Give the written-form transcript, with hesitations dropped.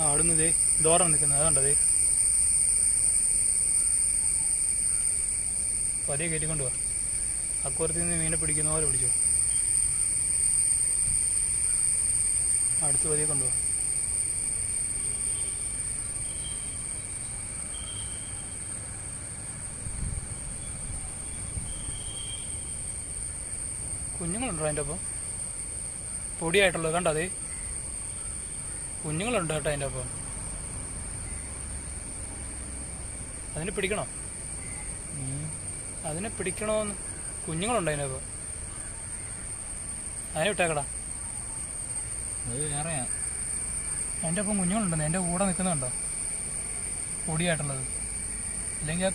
അവിടുന്ന് ഇതേ ദൂരം നിൽക്കുന്നത് അതുണ്ടതേ പതിയെ കയറ്റിക്കൊണ്ട് പോവാ. അക്കുറത്തിൽ നിന്ന് മീനെ പിടിക്കുന്ന പോലെ പിടിച്ചോ. അടുത്ത് പതിയെ കൊണ്ടുപോവാ. കുഞ്ഞുങ്ങളുണ്ടോ അതിൻ്റെ ഒപ്പം? പൊടിയായിട്ടുള്ളത് കണ്ടോ അതേ കുഞ്ഞുങ്ങളുണ്ട് കേട്ടോ അതിൻ്റെ ഒപ്പം. അതിനെ പിടിക്കണോ? അതിനെ പിടിക്കണോന്ന്. കുഞ്ഞുങ്ങളുണ്ട് അതിൻ്റെ ഒപ്പം. അതിനെ വിട്ടേക്കടാ. അത് വേറെയാ. അതിൻ്റെ ഒപ്പം കുഞ്ഞുങ്ങളുണ്ടെന്ന് എൻ്റെ കൂടെ നിൽക്കുന്നുണ്ടോ പൊടിയായിട്ടുള്ളത്. ഇല്ലെങ്കിൽ